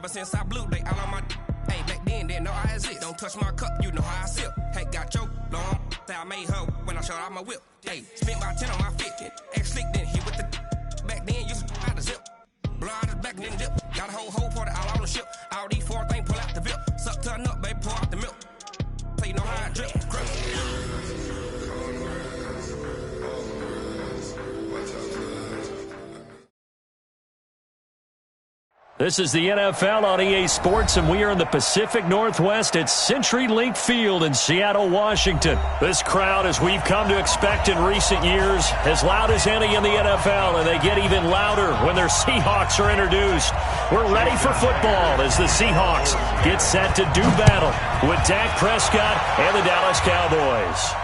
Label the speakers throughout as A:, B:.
A: Ever since I blew, they all on my hey, back then, didn't know I exist. Don't touch my cup, you know how I sip. Hey, got your long, say I made her when I showed out my whip. Hey, spent about 10 on my fit. Ex-slick, then hit with the back then, used to out the zip. Blow out his back, then dip. Got a whole party all on the ship. All these four things, pull out the VIP. Suck to a nut, baby, pour out the milk. So you know how I drip.
B: This is the NFL on EA Sports, and we are in the Pacific Northwest at CenturyLink Field in Seattle, Washington. This crowd, as we've come to expect in recent years, as loud as any in the NFL, and they get even louder when their Seahawks are introduced. We're ready for football as the Seahawks get set to do battle with Dak Prescott and the Dallas Cowboys.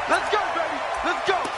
C: Let's go, baby! Let's go!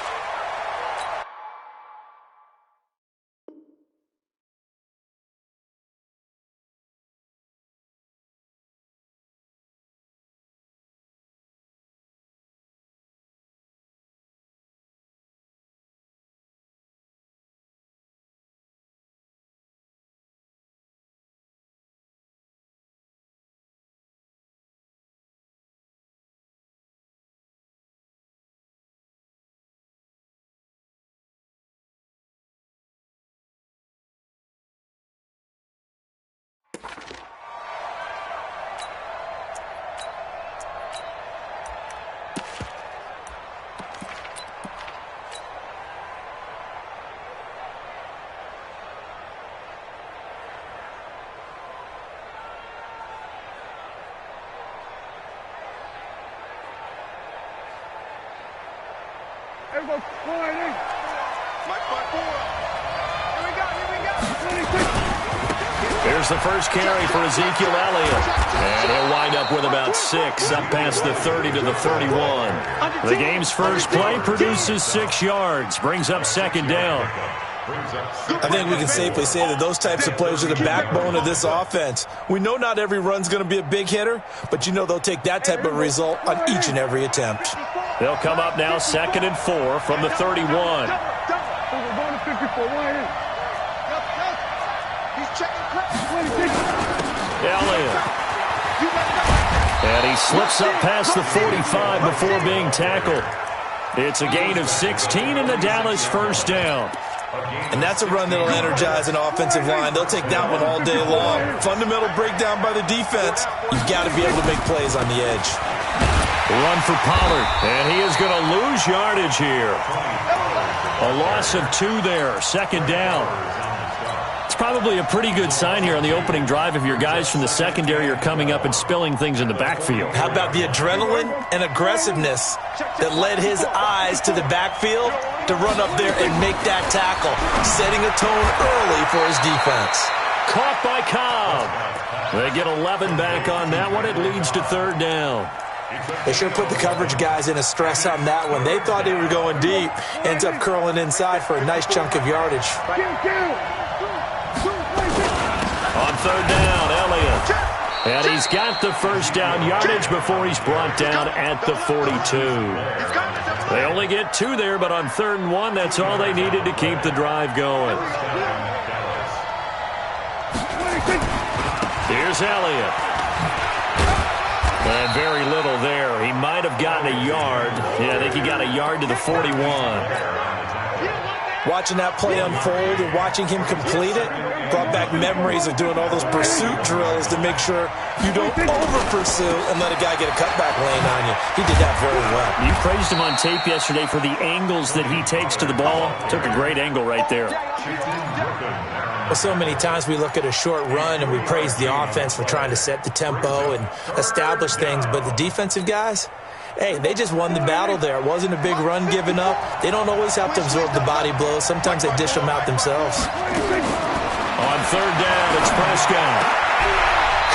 D: Everybody,
B: Here's the first carry for Ezekiel Elliott. And he'll wind up with about 6, up past the 30 to the 31. The game's first play produces 6 yards, brings up second down.
E: I think we can safely say that those types of players are the backbone of this offense. We know not every run's going to be a big hitter, but you know they'll take that type of result on each and every attempt.
B: They'll come up now 2nd and 4 from the 31. Elliott. And he slips up past the 45 before being tackled. It's a gain of 16 and the Dallas first down.
E: And that's a run that'll energize an offensive line. They'll take that one all day long. Fundamental breakdown by the defense. You've got to be able to make plays on the edge.
B: Run for Pollard, and he is going to lose yardage here. A loss of 2 there, second down. It's probably a pretty good sign here on the opening drive if your guys from the secondary are coming up and spilling things in the backfield.
E: How about the adrenaline and aggressiveness that led his eyes to the backfield to run up there and make that tackle, setting a tone early for his defense.
B: Caught by Cobb. They get 11 back on that one. It leads to third down.
E: They sure put the coverage guys in a stress on that one. They thought they were going deep. Ends up curling inside for a nice chunk of yardage.
B: On third down, Elliott. And he's got the first down yardage before he's brought down at the 42. They only get 2 there, but on 3rd and 1, that's all they needed to keep the drive going. Here's Elliott. And very little there. He might have gotten a yard. Yeah, I think he got a yard to the 41.
E: Watching that play unfold and watching him complete it brought back memories of doing all those pursuit drills to make sure you don't over-pursue and let a guy get a cutback lane on you. He did that very well.
B: You praised him on tape yesterday for the angles that he takes to the ball. Took a great angle right there.
E: Well, so many times we look at a short run and we praise the offense for trying to set the tempo and establish things, but the defensive guys, hey, they just won the battle there. It wasn't a big run given up. They don't always have to absorb the body blows. Sometimes they dish them out themselves.
B: On third down, it's Prescott.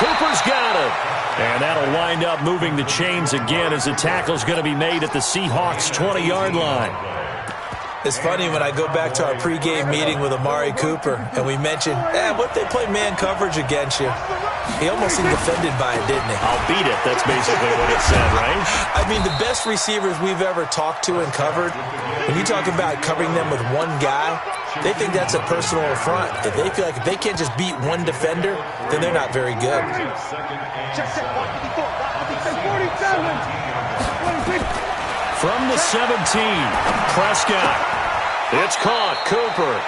B: Cooper's got it. And that'll wind up moving the chains again as the tackle's going to be made at the Seahawks' 20-yard line.
E: It's funny when I go back to our pregame meeting with Amari Cooper and we mentioned, what if they play man coverage against you? He almost seemed offended by it, didn't he?
B: I'll beat it. That's basically what it said, right?
E: I mean, the best receivers we've ever talked to and covered, when you talk about covering them with one guy, They think that's a personal affront. If they feel like if they can't just beat one defender, then they're not very good.
B: From the 17, Prescott. It's caught, Cooper.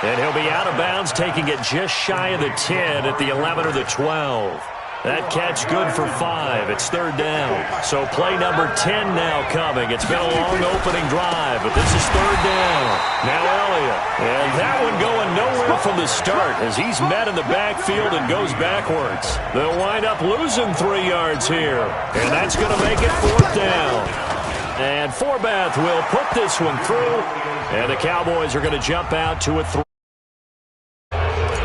B: And he'll be out of bounds, taking it just shy of the 10 at the 11 or the 12. That catch good for 5. It's third down. So play number 10 now coming. It's been a long opening drive, but this is third down. Now Elliott. And that one going nowhere from the start as he's met in the backfield and goes backwards. They'll wind up losing 3 yards here. And that's going to make it fourth down. And Forbath will put this one through. And the Cowboys are going to jump out to a 3.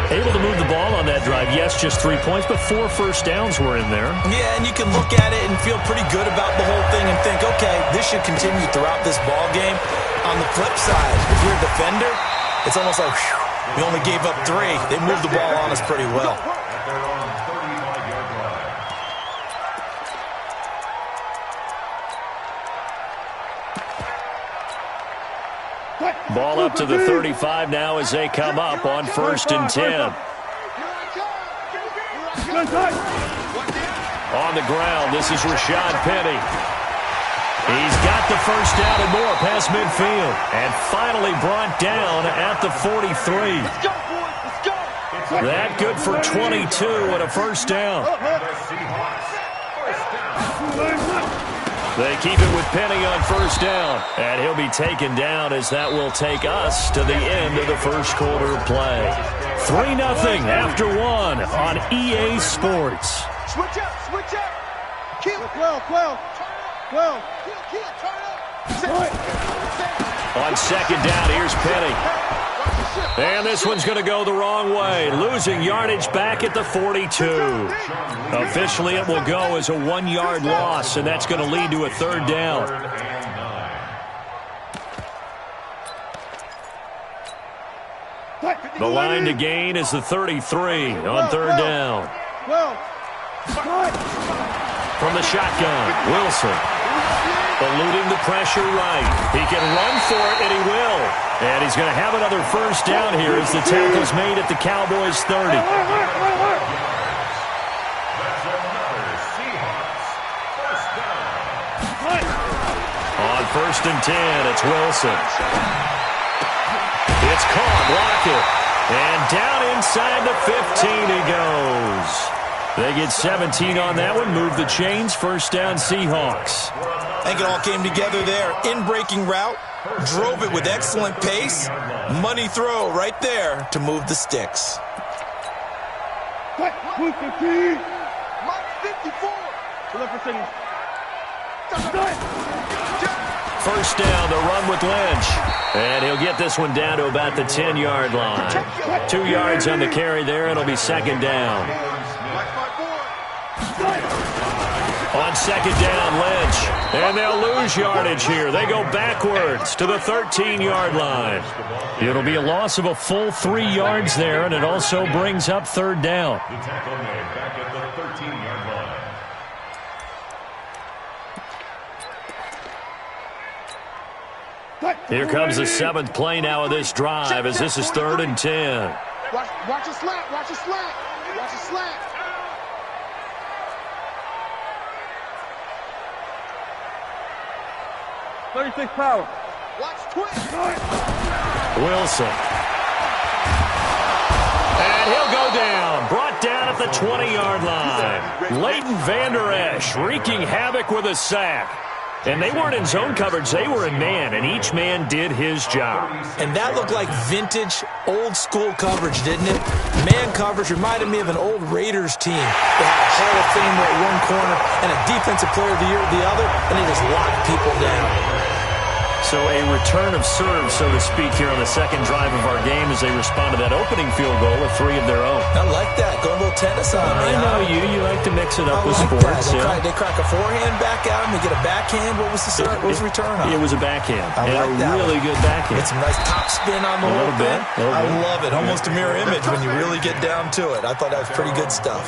B: Able to move the ball on that drive. Yes, just 3 points, but 4 first downs were in there.
E: Yeah, and you can look at it and feel pretty good about the whole thing and think, okay, this should continue throughout this ball game. On the flip side, if you're a defender, it's almost like, whew, we only gave up 3. They moved the ball on us pretty well.
B: Ball up to the 35 now as they come up on 1st and 10. On the ground, this is Rashad Penny. He's got the first down and more past midfield. And finally brought down at the 43. That good for 22 and a first down. They keep it with Penny on first down. And he'll be taken down as that will take us to the end of the first quarter of play. 3-0 after 1 on EA Sports.
C: Switch up, switch up. Kill.
B: On second down, here's Penny. And this one's going to go the wrong way. Losing yardage back at the 42. Officially, it will go as a 1-yard loss, and that's going to lead to a third down. The line to gain is the 33 on third down. From the shotgun, Wilson. Eluding the pressure right. He can run for it, and he will. And he's going to have another first down here as the tackle's made at the Cowboys' 30. On 1st and 10, it's Wilson. It's caught, Lockett. And down inside the 15 he goes. They get 17 on that one, move the chains, first down Seahawks.
E: I think it all came together there. In-breaking route, drove it with excellent pace. Money throw right there to move the sticks.
B: First down, the run with Lynch. And he'll get this one down to about the 10-yard line. 2 yards on the carry there, it'll be second down. On second down, Lynch. And they'll lose yardage here. They go backwards to the 13-yard line. It'll be a loss of a full 3 yards there, and it also brings up third down. Here comes the 7th play now of this drive as this is 3rd and 10.
C: Watch a slant, watch a slant, watch a slant. .36 power. Watch twist.
B: Wilson. And he'll go down. Brought down at the 20-yard line. Leighton Vander Esch wreaking havoc with a sack. And they weren't in zone coverage. They were in man, and each man did his job.
E: And that looked like vintage, old-school coverage, didn't it? Man coverage reminded me of an old Raiders team. They had a Hall of Famer at one corner and a Defensive Player of the Year at the other, and they just locked people down.
B: So a return of serve, so to speak, here on the second drive of our game as they respond to that opening field goal with 3 of their own.
E: I like that. Go a little tennis on me.
B: I know you. You like to mix it up with
E: like
B: sports.
E: They crack a forehand back at him. They get a backhand. What was the return on?
B: It was a backhand.
E: I like
B: a really good backhand.
E: Get some nice top spin on the whole thing. I love it. Almost a mirror image when you really get down to it. I thought that was pretty good stuff.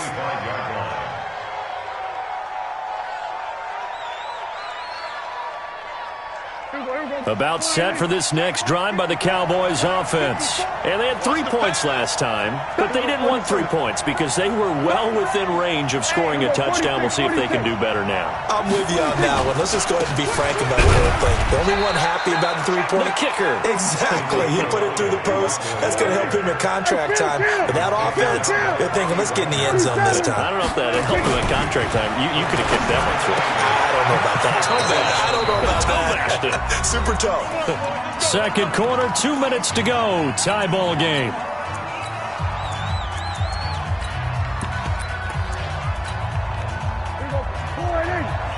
B: About set for this next drive by the Cowboys offense. And they had 3 points last time, but they didn't want 3 points because they were well within range of scoring a touchdown. We'll see if they can do better now.
E: I'm with you on that one. Let's just go ahead and be frank about the whole thing. The only one happy about the 3-point.
B: The kicker.
E: Exactly. He put it through the post. That's going to help him in contract time. But that offense, they're thinking, let's get in the end zone this time.
B: I don't know if that helped him in contract time. You could have kicked that one through.
E: I don't know about that. I don't know about
B: that.
E: Super tough.
B: Second quarter, 2 minutes to go. Tie ball game.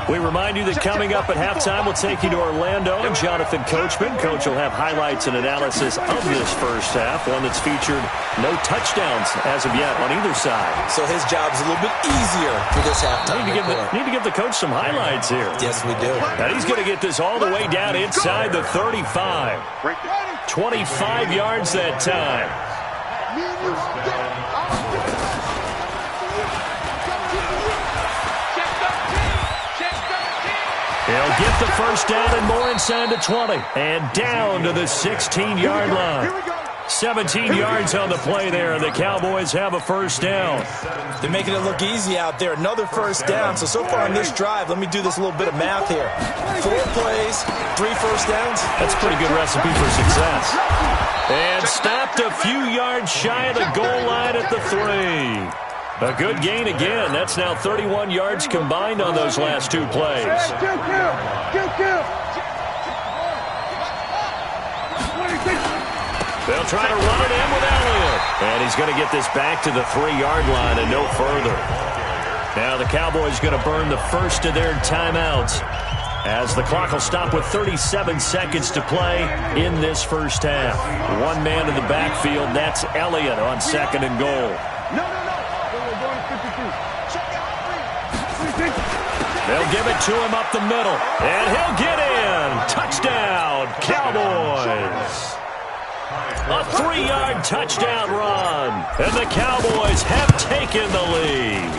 B: We remind you that coming up at halftime, we'll take you to Orlando and Jonathan Coachman. Coach will have highlights and analysis of this first half, one that's featured no touchdowns as of yet on either side.
E: So his job's a little bit easier for this halftime.
B: Need to give the coach some highlights here.
E: Yes, we do.
B: And he's going to get this all the way down inside the 35. 25 yards that time. He'll get the first down and more inside the 20. And down to the 16-yard line. 17 yards on the play there, and the Cowboys have a first down.
E: They're making it look easy out there. Another first down. So far on this drive, let me do this little bit of math here. 4 plays, 3 first downs.
B: That's a pretty good recipe for success. And stopped a few yards shy of the goal line at the 3. A good gain again. That's now 31 yards combined on those last 2 plays. They'll try to run it in with Elliott. And he's going to get this back to the 3-yard line and no further. Now the Cowboys going to burn the first of their timeouts as the clock will stop with 37 seconds to play in this first half. One man in the backfield. That's Elliott on second and goal. They'll give it to him up the middle. And he'll get in. Touchdown, Cowboys. A 3-yard touchdown run. And the Cowboys have taken the lead.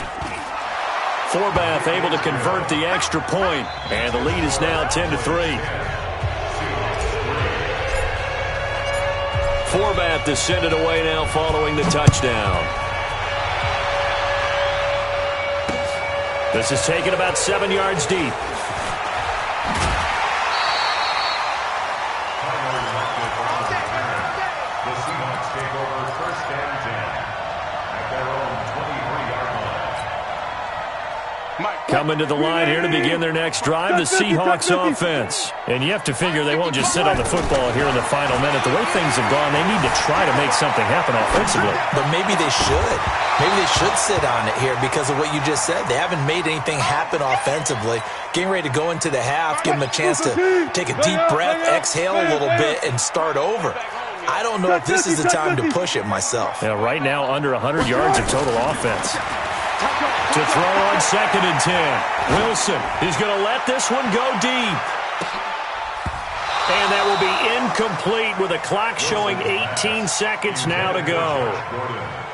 B: Forbath able to convert the extra point. And the lead is now 10-3. Forbath to send it away now following the touchdown. This is taken about 7 yards deep. Coming to the line here to begin their next drive, the Seahawks offense. And you have to figure they won't just sit on the football here in the final minute. The way things have gone, they need to try to make something happen offensively.
E: But maybe they should. Maybe they should sit on it here because of what you just said. They haven't made anything happen offensively. Getting ready to go into the half, give them a chance to take a deep breath, exhale a little bit, and start over. I don't know if this is the time to push it myself.
B: Yeah, right now under 100 yards of total offense. To throw on second and 10. Wilson is going to let this one go deep. And that will be incomplete with a clock showing 18 seconds now to go.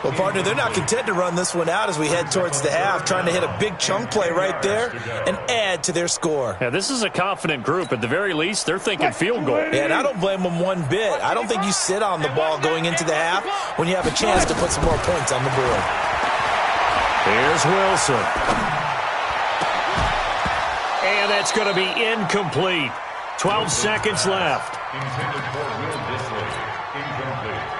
E: Well, partner, they're not content to run this one out as we head towards the half, trying to hit a big chunk play right there and add to their score.
B: Yeah, this is a confident group. At the very least, they're thinking field goal.
E: Yeah, and I don't blame them one bit. I don't think you sit on the ball going into the half when you have a chance to put some more points on the board.
B: Here's Wilson. And that's going to be incomplete. 12 seconds left.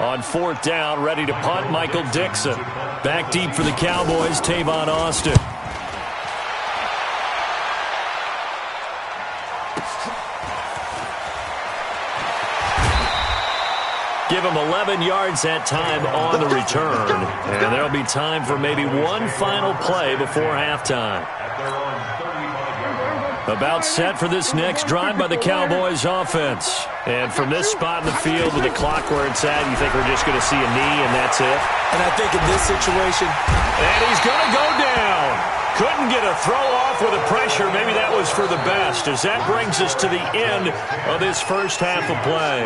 B: On 4th down, ready to punt, Michael Dixon. Back deep for the Cowboys, Tavon Austin. Give him 11 yards that time on the return. And there'll be time for maybe one final play before halftime. About set for this next drive by the Cowboys offense. And from this spot in the field with the clock where it's at, you think we're just going to see a knee and that's it?
E: And I think in this situation...
B: And he's going to go down. Couldn't get a throw off with the pressure. Maybe that was for the best, as that brings us to the end of this first half of play.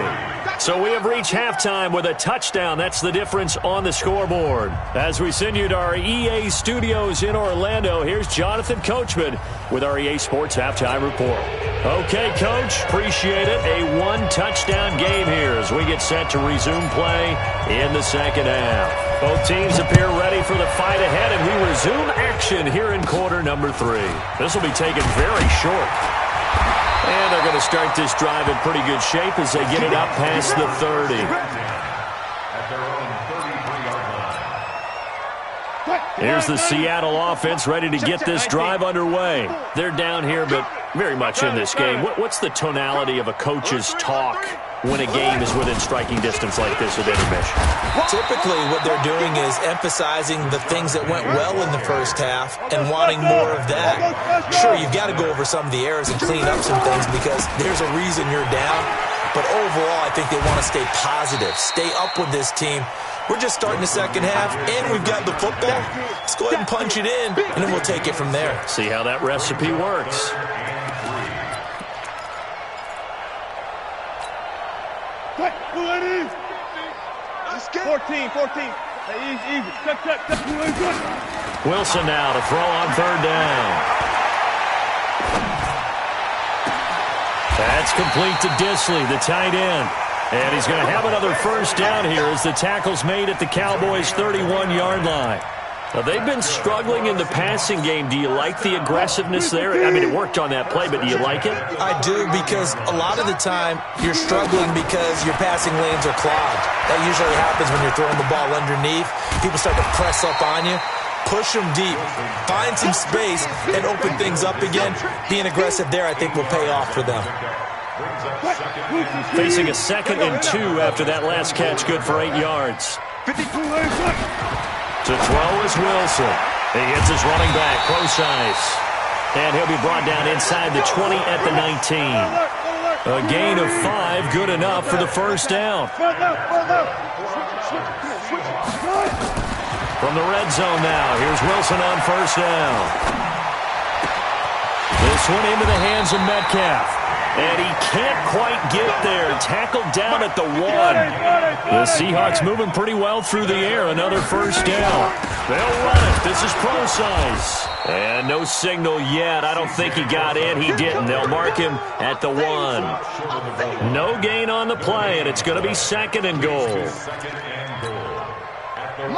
B: So we have reached halftime with a touchdown. That's the difference on the scoreboard. As we send you to our EA studios in Orlando, here's Jonathan Coachman with our EA Sports Halftime Report. Okay, Coach, appreciate it. A one-touchdown game here as we get set to resume play in the second half. Both teams appear ready for the fight ahead, and we resume action here in quarter number 3. This will be taken very short. And they're going to start this drive in pretty good shape as they get it up past the 30. Here's the Seattle offense ready to get this drive underway. They're down here, but very much in this game. What's the tonality of a coach's talk when a game is within striking distance like this at intermission?
E: Typically, what they're doing is emphasizing the things that went well in the first half and wanting more of that. Sure, you've got to go over some of the errors and clean up some things because there's a reason you're down. But overall, I think they want to stay positive, stay up with this team. We're just starting the second half, and we've got the football. Let's go ahead and punch it in, and then we'll take it from there.
B: See how that recipe works.
C: Cut, 14. Hey, easy. Cut.
B: Wilson now to throw on third down. That's complete to Disley, the tight end. And he's going to have another first down here as the tackle's made at the Cowboys' 31-yard line. Now, they've been struggling in the passing game. Do you like the aggressiveness there? I mean, it worked on that play, but do you like it?
E: I do, because a lot of the time you're struggling because your passing lanes are clogged. That usually happens when you're throwing the ball underneath. People start to press up on you. Push them deep. Find some space and open things up again. Being aggressive there, I think, will pay off for them.
B: Facing a 2nd and 2 after that last catch, good for 8 yards. To throw is Wilson. He hits his running back, Procise. And he'll be brought down inside the 20 at the 19. A gain of 5, good enough for the first down. From the red zone now, here's Wilson on first down. This one into the hands of Metcalf. And he can't quite get there. Tackled down at the 1. The Seahawks moving pretty well through the air. Another first down. They'll run it. This is Procise. And no signal yet. I don't think he got in. He didn't. They'll mark him at the 1. No gain on the play, and it's going to be 2nd and goal.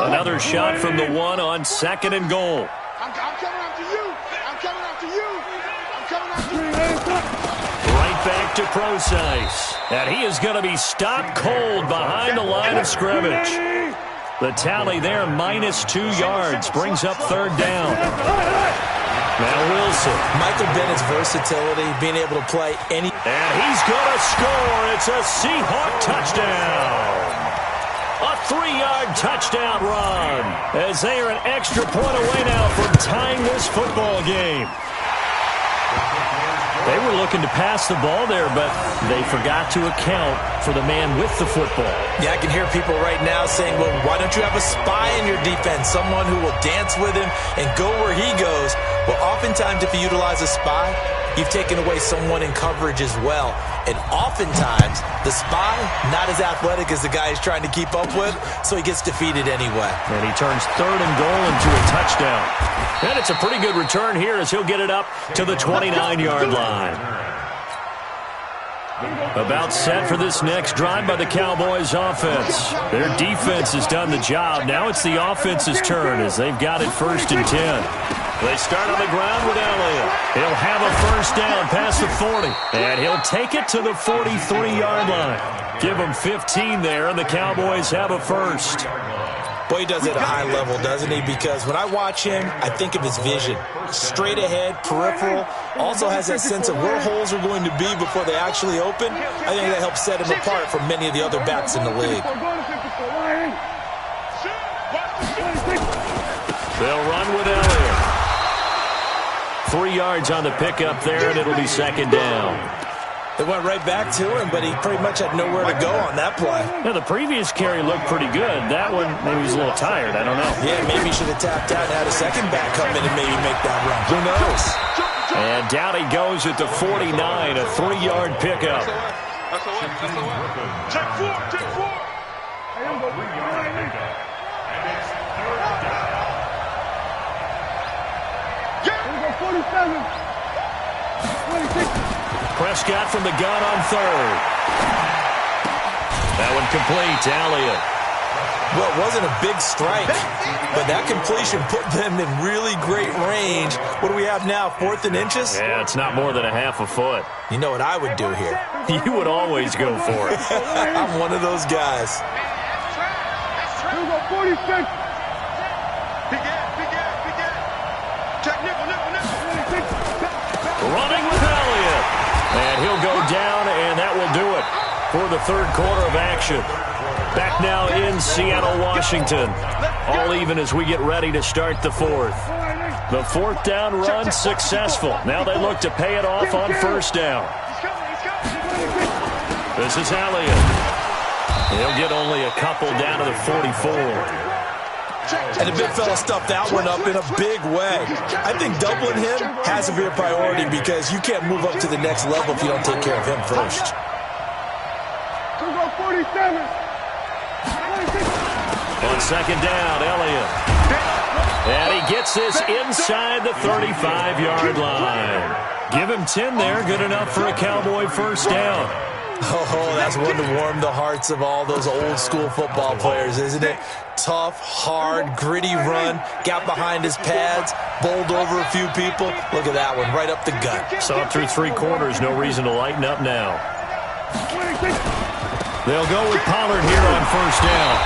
B: Another shot from the 1 on 2nd and goal.
C: I'm coming after you.
B: Back to Procise. And he is going to be stopped cold behind the line of scrimmage. The tally there, -2 yards, brings up third down. Now Wilson.
E: Michael Bennett's versatility, being able to play any...
B: And he's going to score. It's a Seahawk touchdown. A 3-yard touchdown run. As they are an extra point away now from tying this football game. They were looking to pass the ball there, but they forgot to account for the man with the football.
E: Yeah, I can hear people right now saying, well, why don't you have a spy in your defense, someone who will dance with him and go where he goes? Well, oftentimes if you utilize a spy, you've taken away someone in coverage as well. And oftentimes, the spy, not as athletic as the guy he's trying to keep up with, so he gets defeated anyway.
B: And he turns 3rd and goal into a touchdown. And it's a pretty good return here as he'll get it up to the 29-yard line. About set for this next drive by the Cowboys offense. Their defense has done the job. Now it's the offense's turn as they've got it 1st and 10. They start on the ground with Elliott. He'll have a first down past the 40. And he'll take it to the 43-yard line. Give him 15 there, and the Cowboys have a first.
E: Boy, he does it at a high level, doesn't he? Because when I watch him, I think of his vision. Straight ahead, peripheral. Also has that sense of where holes are going to be before they actually open. I think that helps set him apart from many of the other backs in the league.
B: They'll run with Elliott. 3 yards on the pickup there, and it'll be 2nd down.
E: They went right back to him, but he pretty much had nowhere to go on that play.
B: Yeah, the previous carry looked pretty good. That one, maybe he's a little tired. I don't know.
E: Yeah, maybe he should have tapped out and had a second back come in and maybe make that run. Who knows?
B: And down he goes at the 49, a 3-yard pickup.
C: Check 4.
B: Prescott from the gun on third. That one complete to Elliott.
E: Well, it wasn't a big strike, but that completion put them in really great range. What do we have now, 4th and inches?
B: Yeah, it's not more than a half a foot.
E: You know what I would do here?
B: You would always go for it.
E: I'm one of those guys.
C: Here we go, 46. Big ass. Check nickel.
B: Running with Elliott. And he'll go down, and that will do it for the third quarter of action. Back now in Seattle, Washington. All even as we get ready to start the fourth. The fourth down run successful. Now they look to pay it off on first down. This is Elliott. He'll get only a couple down to the 44.
E: And the big fella stuffed that one up in a big way. I think doubling him has to be a priority because you can't move up to the next level if you don't take care of him first.
C: Here we go, 47.
B: On second down, Elliott. And he gets this inside the 35-yard line. Give him 10 there, good enough for a Cowboy first down.
E: Oh, that's one to warm the hearts of all those old-school football players, isn't it? Tough, hard, gritty run, got behind his pads, bowled over a few people. Look at that one, right up the gut.
B: Saw it through three quarters, no reason to lighten up now. They'll go with Pollard here on first down.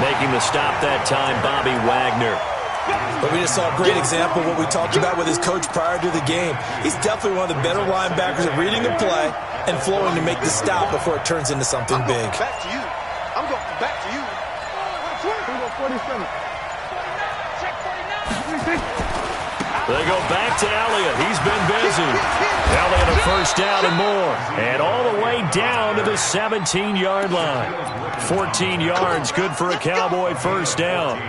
B: Making the stop that time, Bobby Wagner.
E: But we just saw a great example of what we talked about with his coach prior to the game. He's definitely one of the better linebackers at reading the play and flowing to make the stop before it turns into something big.
C: Back to you. I'm going back to you. Here we go, 47.
B: They go back to Elliott. He's been busy. Elliott a first down and more. And all the way down to the 17-yard line. 14 yards, good for a Cowboy first down.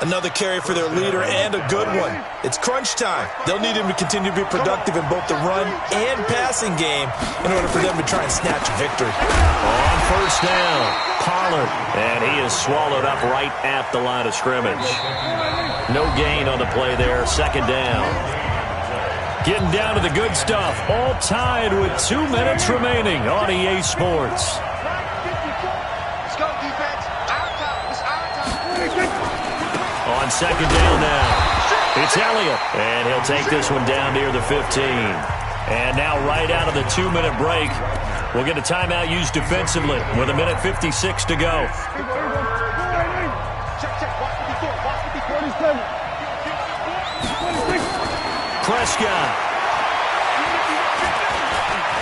E: Another carry for their leader and a good one. It's crunch time. They'll need him to continue to be productive in both the run and passing game in order for them to try and snatch a victory.
B: On first down, Pollard. And he is swallowed up right at the line of scrimmage. No gain on the play there, second down. Getting down to the good stuff, all tied with 2 minutes remaining on EA Sports.
C: Let's go, defense. Our time. It's our time.
B: On second down now, it's Elliott. And he'll take this one down near the 15. And now right out of the 2-minute break, we'll get a timeout used defensively with 1:56 to go. Prescott.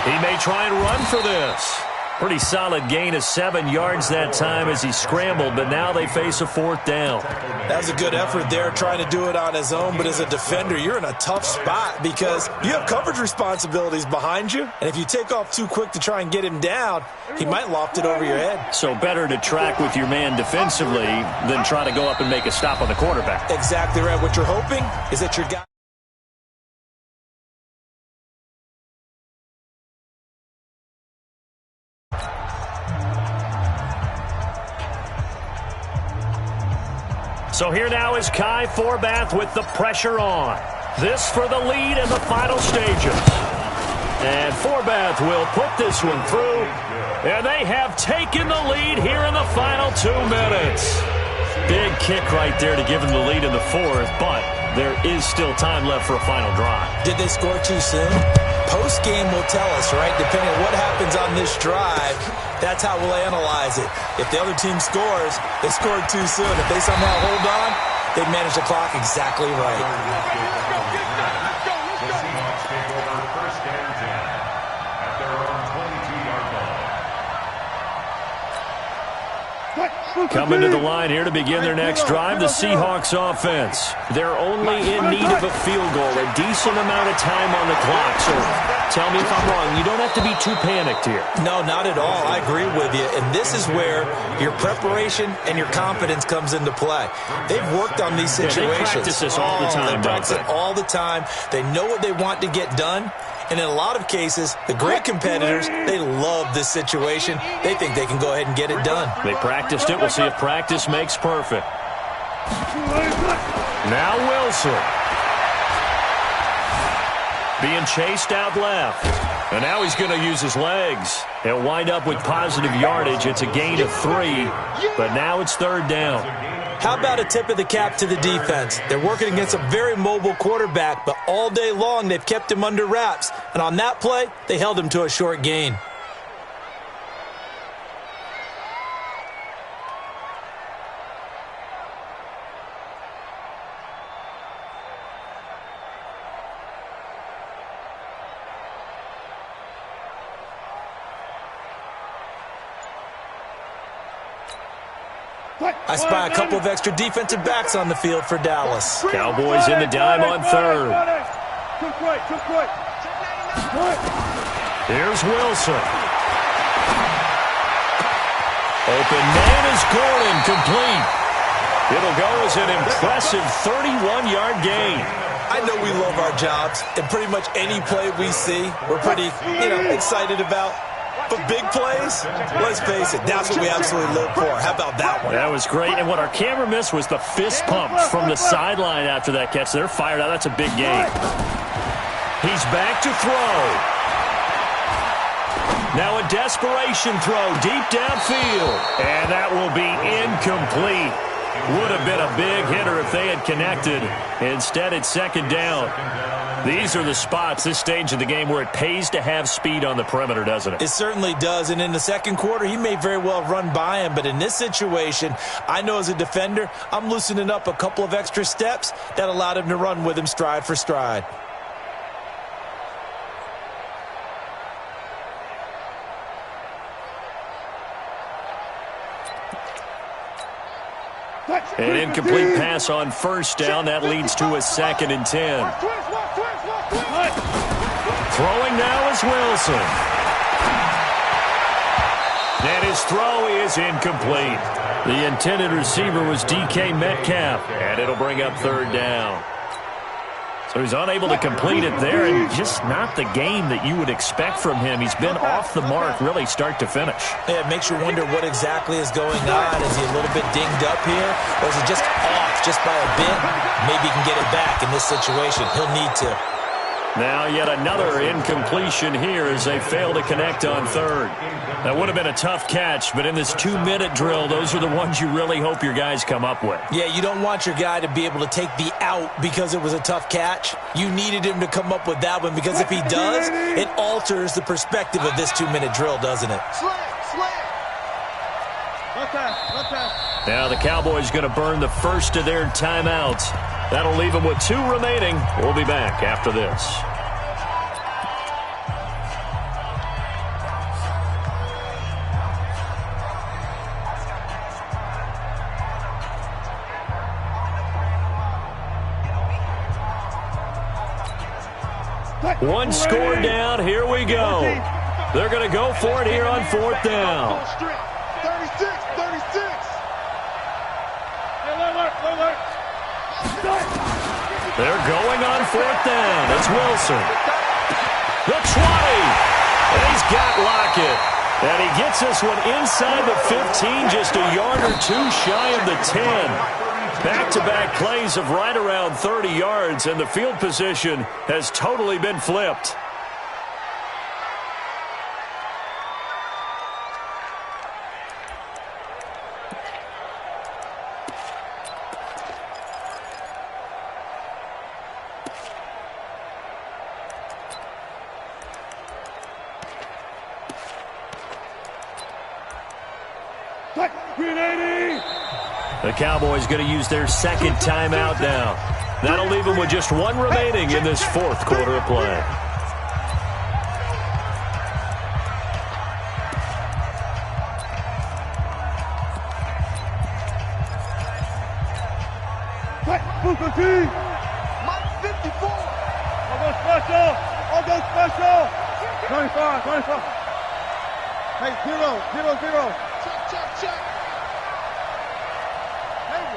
B: He may try and run for this. Pretty solid gain of 7 yards that time as he scrambled, but now they face a fourth down.
E: That was a good effort there, trying to do it on his own, but as a defender, you're in a tough spot because you have coverage responsibilities behind you, and if you take off too quick to try and get him down, he might loft it over your head.
B: So better to track with your man defensively than try to go up and make a stop on the quarterback.
E: Exactly right. What you're hoping is that your guy...
B: So here now is Kai Forbath with the pressure on. This for the lead in the final stages. And Forbath will put this one through. And they have taken the lead here in the final 2 minutes. Big kick right there to give them the lead in the fourth, but there is still time left for a final drive.
E: Did they score too soon? Post-game will tell us, right? Depending on what happens on this drive, that's how we'll analyze it. If the other team scores, they scored too soon. If they somehow hold on, they manage the clock exactly right.
B: Coming to the line here to begin their next drive, the Seahawks offense. They're only in need of a field goal, a decent amount of time on the clock. So tell me if I'm wrong. You don't have to be too panicked here.
E: No, not at all. I agree with you. And this is where your preparation and your confidence comes into play. They've worked on these situations.
B: Yeah, they practice this all the time,
E: They practice it all the time. They know what they want to get done. And in a lot of cases, the great competitors, they love this situation. They think they can go ahead and get it done.
B: They practiced it. We'll see if practice makes perfect. Now Wilson. Being chased out left. And now he's going to use his legs. He'll wind up with positive yardage. It's a gain of 3, but now it's 3rd down.
E: How about a tip of the cap to the defense? They're working against a very mobile quarterback, but all day long they've kept him under wraps. And on that play, they held him to a short gain. I spy a couple of extra defensive backs on the field for Dallas.
B: Cowboys in the dime on 3rd. Here's Wilson. Open man is Gordon, complete. It'll go as an impressive 31-yard gain.
E: I know we love our jobs, and pretty much any play we see, we're pretty, excited about. But big plays, let's face it, that's what we absolutely live for. How about that one?
B: That was great, and what our camera missed was the fist pumps from the sideline after that catch. They're fired out. That's a big gain. He's back to throw. Now a desperation throw deep downfield, and that will be incomplete. Would have been a big hitter if they had connected. Instead, it's 2nd down. These are the spots, this stage of the game, where it pays to have speed on the perimeter, doesn't it?
E: It certainly does, and in the second quarter, he may very well run by him, but in this situation, I know as a defender, I'm loosening up a couple of extra steps that allowed him to run with him stride for stride.
B: An incomplete pass on 1st down. That leads to a 2nd and 10. Throwing now is Wilson. And his throw is incomplete. The intended receiver was DK Metcalf, and it'll bring up 3rd down. So he's unable to complete it there, and just not the game that you would expect from him. He's been off the mark really start to finish.
E: Yeah, it makes you wonder what exactly is going on. Is he a little bit dinged up here, or is he just off just by a bit? Maybe he can get it back in this situation. He'll need to.
B: Now yet another incompletion here as they fail to connect on 3rd. That would have been a tough catch, but in this 2-minute drill, those are the ones you really hope your guys come up with.
E: Yeah, you don't want your guy to be able to take the out because it was a tough catch. You needed him to come up with that one because if he does, it alters the perspective of this 2-minute drill, doesn't it?
B: Now the Cowboys going to burn the first of their timeouts. That'll leave them with 2 remaining. We'll be back after this. One score down. Here we go. They're going to go for it here on 4th down.
C: 36.
B: They're going on 4th down. It's Wilson. The 20. And he's got Lockett. And he gets this one inside the 15, just a yard or 2 shy of the 10. Back-to-back plays of right around 30 yards, and the field position has totally been flipped. The Cowboys going to use their 2nd timeout now. That'll leave them with just 1 remaining in this 4th quarter of play.
C: Mike 54. I'll go special. 25. Hey, 0. Check.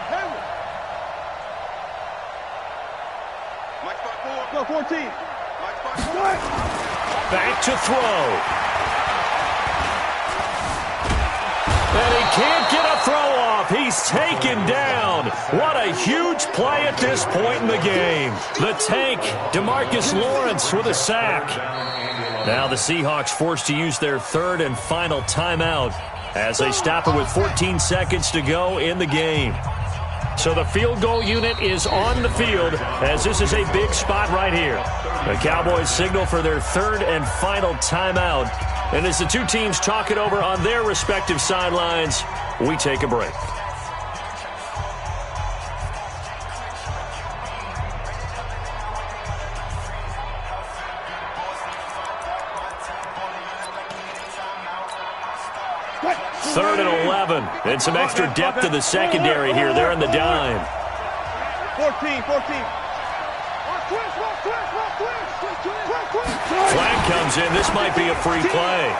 C: Hayward. Mike 5-4. Go 14. Mike 5-4.
B: Back to throw. And he can't get a throw off. He's taken taken down. What a huge play at this point in the game. The tank, DeMarcus Lawrence with a sack. Now the Seahawks forced to use their third and final timeout as they stop it with 14 seconds to go in the game. So the field goal unit is on the field as this is a big spot right here. The Cowboys signal for their third and final timeout. And as the two teams talk it over on their respective sidelines, we take a break. Third and 11. And some extra depth to the secondary here. They're in the dime.
C: 14.
B: Flag comes in. This might be a free play.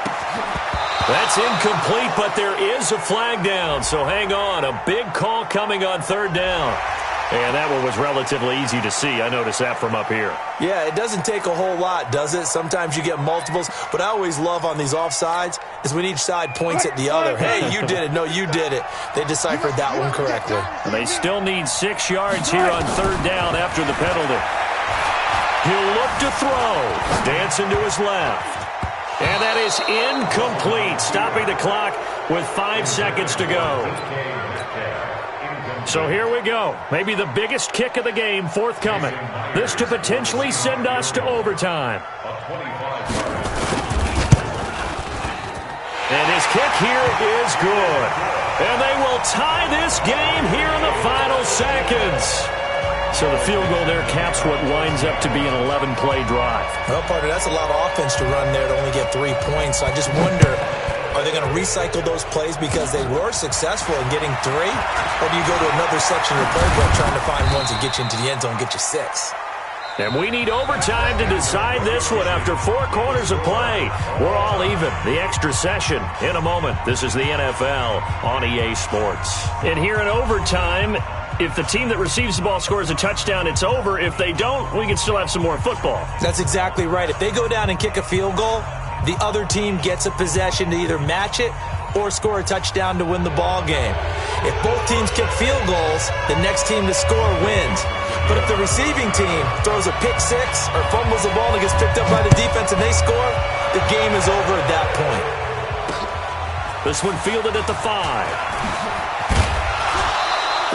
B: That's incomplete, but there is a flag down. So hang on. A big call coming on third down. And that one was relatively easy to see. I noticed that from up here.
E: Yeah, it doesn't take a whole lot, does it? Sometimes you get multiples. What I always love on these offsides is when each side points at the other. Hey, you did it. No, you did it. They deciphered that one correctly.
B: And they still need 6 yards here on third down after the penalty. He'll look to throw. Dancing to his left. And that is incomplete. Stopping the clock with 5 seconds to go. So here we go. Maybe the biggest kick of the game forthcoming. This to potentially send us to overtime. And his kick here is good. And they will tie this game here in the final seconds. So the field goal there caps what winds up to be an 11-play drive.
E: Well, partner, that's a lot of offense to run there to only get 3 points. So I just wonder, are they going to recycle those plays because they were successful in getting 3? Or do you go to another section of the playbook trying to find ones that get you into the end zone and get you 6?
B: And we need overtime to decide this one after 4 quarters of play. We're all even. The extra session in a moment. This is the NFL on EA Sports. And here in overtime, if the team that receives the ball scores a touchdown, it's over. If they don't, we can still have some more football.
E: That's exactly right. If they go down and kick a field goal, the other team gets a possession to either match it or score a touchdown to win the ball game. If both teams kick field goals, the next team to score wins. But if the receiving team throws a pick 6 or fumbles the ball and gets picked up by the defense and they score, the game is over at that point.
B: This one fielded at the 5.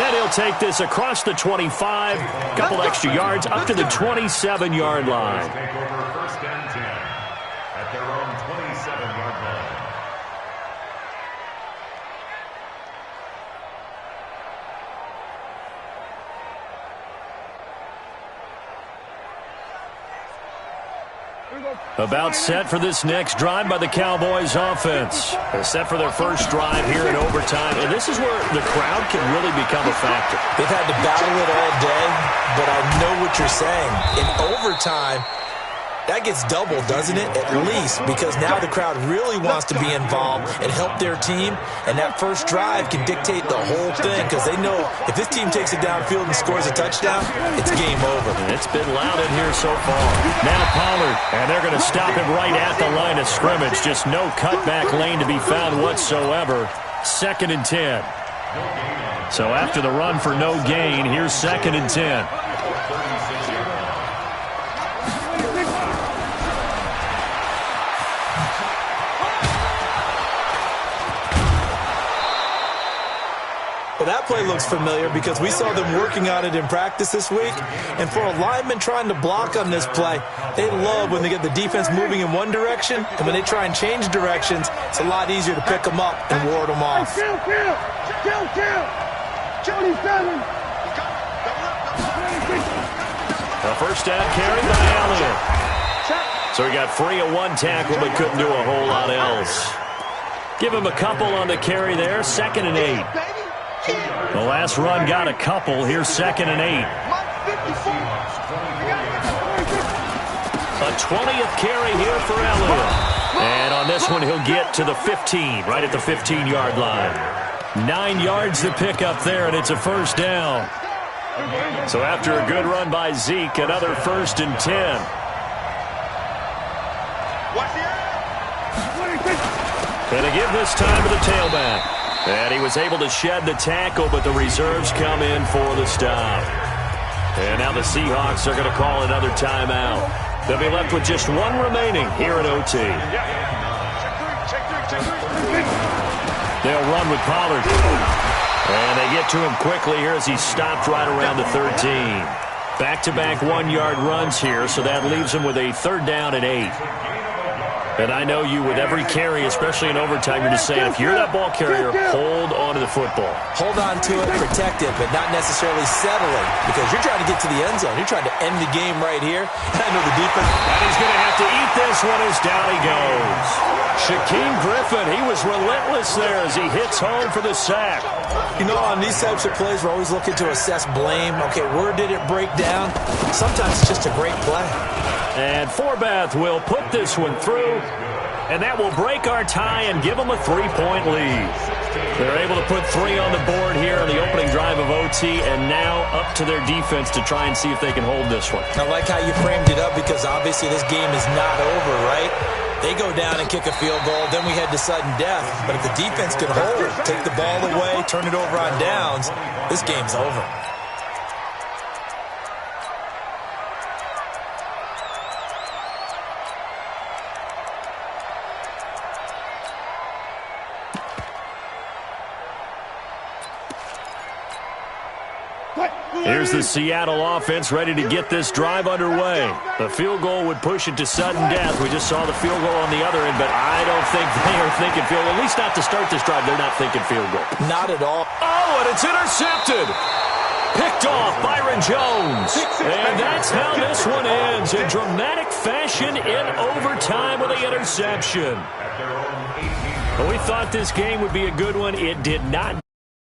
B: And he'll take this across the 25, couple extra yards up to the 27-yard line. About set for this next drive by the Cowboys offense. They're set for their first drive here in overtime. And this is where the crowd can really become a factor.
E: They've had to battle it all day, but I know what you're saying. In overtime, that gets doubled, doesn't it? At least, because now the crowd really wants to be involved and help their team. And that first drive can dictate the whole thing because they know if this team takes it downfield and scores a touchdown, it's game over.
B: And it's been loud in here so far. Now Pollard, and they're going to stop him right at the line of scrimmage. Just no cutback lane to be found whatsoever. 2nd and 10. So after the run for no gain, here's 2nd and 10.
E: Well, that play looks familiar because we saw them working on it in practice this week. And for a lineman trying to block on this play, they love when they get the defense moving in one direction. And when they try and change directions, it's a lot easier to pick them up and ward them off.
C: Kill. Johnny Fallon.
B: A first down carry by Allen. So he got free of 1 tackle but couldn't do a whole lot else. Give him a couple on the carry there. 2nd and 8. The last run got a couple. Here's 2nd and 8. A 20th carry here for Elliott. And on this one, he'll get to the 15, right at the 15-yard line. 9 yards to pick up there, and it's a first down. So after a good run by Zeke, another 1st and 10. And a give this time to the tailback. And he was able to shed the tackle, but the reserves come in for the stop. And now the Seahawks are going to call another timeout. They'll be left with just one remaining here at OT. They'll run with Pollard. And they get to him quickly here as he's stopped right around the 13. Back-to-back one-yard runs here, so that leaves him with a third down at 8. And I know you, with every carry, especially in overtime, you're just saying, if you're that ball carrier, hold on to the football.
E: Hold on to it, protect it, but not necessarily settling, because you're trying to get to the end zone. You're trying to end the game right here. And I know the defense.
B: And he's going to have to eat this one as down he goes. Shaquem Griffin, he was relentless there as he hits home for the sack.
E: You know, on these types of plays, we're always looking to assess blame. Okay, where did it break down? Sometimes it's just a great play.
B: And Forbath will put this one through, and that will break our tie and give them a 3-point lead. They're able to put 3 on the board here on the opening drive of OT, and now up to their defense to try and see if they can hold this one.
E: I like how you framed it up, because obviously this game is not over, right? They go down and kick a field goal, then we head to sudden death. But if the defense can hold it, take the ball away, turn it over on downs, this game's over.
B: Here's the Seattle offense ready to get this drive underway. The field goal would push it to sudden death. We just saw the field goal on the other end, but I don't think they are thinking field goal. At least not to start this drive. They're not thinking field goal.
E: Not at all.
B: Oh, and it's intercepted. Picked off Byron Jones. And that's how this one ends, in dramatic fashion in overtime with the interception. But we thought this game would be a good one. It did not.